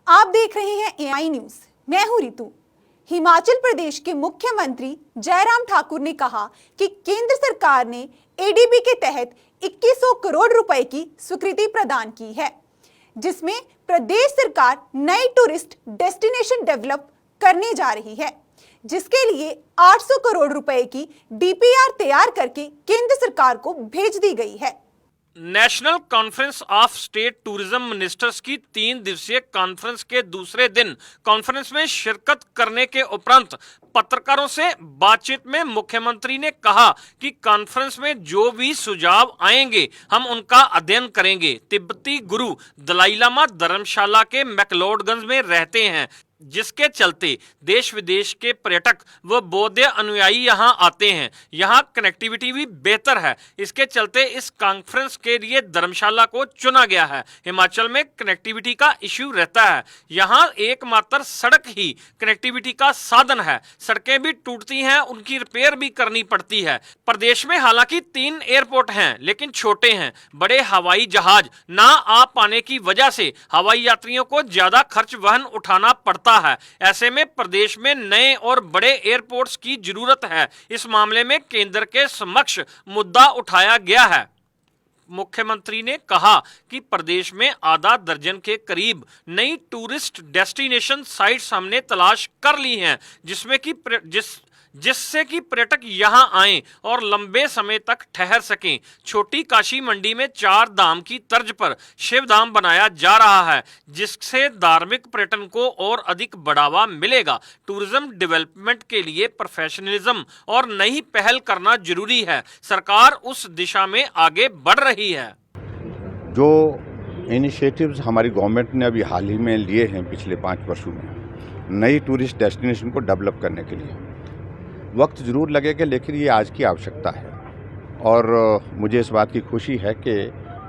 आप देख रहे हैं एआई न्यूज। मैं हूं रितु। हिमाचल प्रदेश के मुख्यमंत्री जयराम ठाकुर ने कहा कि केंद्र सरकार ने एडीबी के तहत 2100 करोड़ रुपए की स्वीकृति प्रदान की है, जिसमें प्रदेश सरकार नई टूरिस्ट डेस्टिनेशन डेवलप करने जा रही है, जिसके लिए 800 करोड़ रुपए की डीपीआर तैयार करके केंद्र सरकार को भेज दी गई है। National conference of state tourism ministers की 3 दिवसीय कॉन्फ्रेंस के दूसरे दिन कॉन्फ्रेंस में शिरकत करने के उपरांत पत्रकारों से बातचीत में मुख्यमंत्री ने कहा कि कॉन्फ्रेंस में जो भी सुझाव आएंगे हम उनका अध्ययन करेंगे। तिब्बती गुरु दलाई लामा धर्मशाला के मैक्लोडगंज में रहते हैं, जिसके चलते देश विदेश के पर्यटक व बौद्ध अनुयायी यहां आते हैं। यहां कनेक्टिविटी भी बेहतर है, इसके चलते इस कॉन्फ्रेंस के लिए धर्मशाला को चुना गया है। हिमाचल में कनेक्टिविटी का इश्यू रहता है, यहां एकमात्र सड़क ही कनेक्टिविटी का साधन है। सड़कें भी टूटती हैं, उनकी रिपेयर भी करनी पड़ती है। प्रदेश में हालांकि 3 एयरपोर्ट हैं, लेकिन छोटे हैं। बड़े हवाई जहाज ना आ पाने की वजह से हवाई यात्रियों को ज्यादा खर्च वहन उठाना पड़ता है। ऐसे में प्रदेश में नए और बड़े एयरपोर्ट्स की जरूरत है। इस मामले में केंद्र के समक्ष मुद्दा उठाया गया है। मुख्यमंत्री ने कहा कि प्रदेश में आधा दर्जन के करीब नई टूरिस्ट डेस्टिनेशन साइट्स हमने तलाश कर ली हैं, जिससे कि पर्यटक यहां आएं और लंबे समय तक ठहर सकें। छोटी काशी मंडी में 4 धाम की तर्ज पर शिव धाम बनाया जा रहा है, जिससे धार्मिक पर्यटन को और अधिक बढ़ावा मिलेगा। टूरिज्म डेवलपमेंट के लिए प्रोफेशनलिज्म और नई पहल करना जरूरी है। सरकार उस दिशा में आगे बढ़ रही है। जो इनिशिएटिव्स हमारी गवर्नमेंट ने अभी हाल ही में लिए हैं पिछले 5 वर्षों में, नई टूरिस्ट डेस्टिनेशन को डेवलप करने के लिए वक्त ज़रूर लगेगा, लेकिन ये आज की आवश्यकता है और मुझे इस बात की खुशी है कि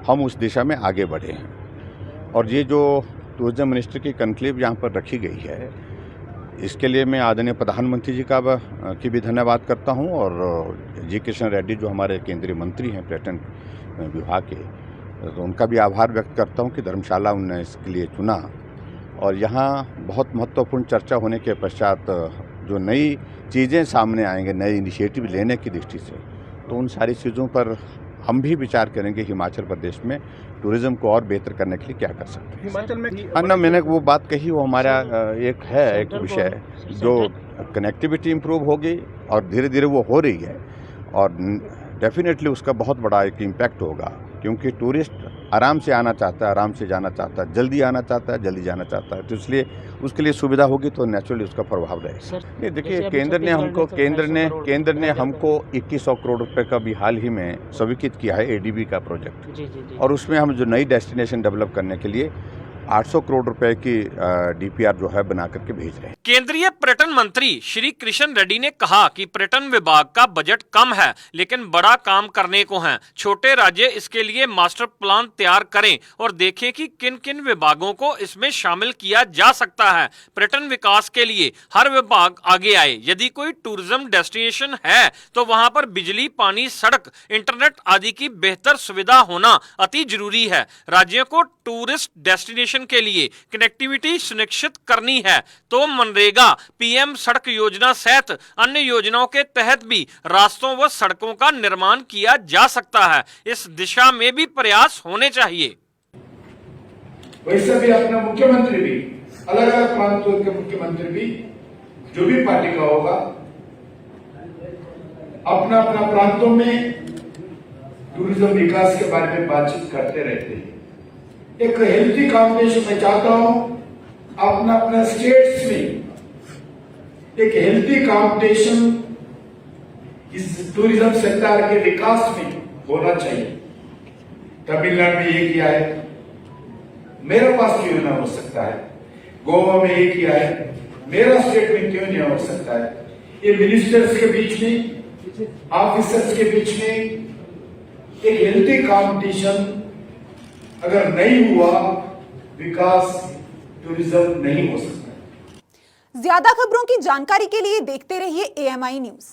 हम उस दिशा में आगे बढ़े हैं। और ये जो टूरिज्म मिनिस्टर की कन्क्लेव यहाँ पर रखी गई है, इसके लिए मैं आदरणीय प्रधानमंत्री जी की भी धन्यवाद करता हूँ और जी किशन रेड्डी जो हमारे केंद्रीय मंत्री हैं पर्यटन विभाग के, तो उनका भी आभार व्यक्त करता हूँ कि धर्मशाला उन्होंने इसके लिए चुना। और यहाँ बहुत महत्वपूर्ण चर्चा होने के पश्चात जो नई चीज़ें सामने आएंगे, नए इनिशिएटिव लेने की दृष्टि से, तो उन सारी चीज़ों पर हम भी विचार करेंगे हिमाचल प्रदेश में टूरिज्म को और बेहतर करने के लिए क्या कर सकते हैं। हिमाचल में ना मैंने वो बात कही, वो हमारा एक विषय जो कनेक्टिविटी इम्प्रूव होगी और धीरे धीरे वो हो रही है और डेफिनेटली उसका बहुत बड़ा एक इम्पैक्ट होगा, क्योंकि टूरिस्ट आराम से आना चाहता है, आराम से जाना चाहता है, जल्दी आना चाहता है, जल्दी जाना चाहता है, तो इसलिए उसके लिए सुविधा होगी तो नेचुरली उसका प्रभाव रहेगा। नहीं देखिए, केंद्र ने हमको 2100 करोड़ रुपए का भी हाल ही में स्वीकृत किया है एडीबी का प्रोजेक्ट, और उसमें हम जो नई डेस्टिनेशन डेवलप करने के लिए 800 करोड़ रुपए की डीपीआर जो है बना करके भेज रहे हैं। केंद्रीय पर्यटन मंत्री श्री किशन रेड्डी ने कहा कि पर्यटन विभाग का बजट कम है, लेकिन बड़ा काम करने को है। छोटे राज्य इसके लिए मास्टर प्लान तैयार करें और देखें कि किन किन विभागों को इसमें शामिल किया जा सकता है। पर्यटन विकास के लिए हर विभाग आगे आए। यदि कोई टूरिज्म डेस्टिनेशन है तो वहां पर बिजली, पानी, सड़क, इंटरनेट आदि की बेहतर सुविधा होना अति जरूरी है। राज्यों को टूरिस्ट डेस्टिनेशन के लिए कनेक्टिविटी सुनिश्चित करनी है तो मनरेगा, पीएम सड़क योजना सहित अन्य योजनाओं के तहत भी रास्तों व सड़कों का निर्माण किया जा सकता है। इस दिशा में भी प्रयास होने चाहिए। वैसे भी अपना मुख्यमंत्री भी, अलग अलग प्रांतों के मुख्यमंत्री भी, जो भी पार्टी का होगा, अपना अपना प्रांतों में टूरिज्म विकास के बारे में बातचीत करते रहते हैं। एक हेल्थी कॉम्बिनेशन में चाहता हूं अपना अपना स्टेट्स में एक हेल्थी कॉम्बिनेशन इस टूरिज्म सेक्टर के विकास में होना चाहिए। तमिलनाडु में ये किया है, मेरे पास क्यों ना हो सकता है? गोवा में ये किया है, मेरा स्टेट में क्यों नहीं हो सकता है? ये मिनिस्टर्स के बीच में, ऑफिसर्स के बीच में एक हेल्थी कॉम्पिटिशन अगर नहीं हुआ, विकास टूरिज्म नहीं हो सकता। ज्यादा खबरों की जानकारी के लिए देखते रहिए एएमआई न्यूज।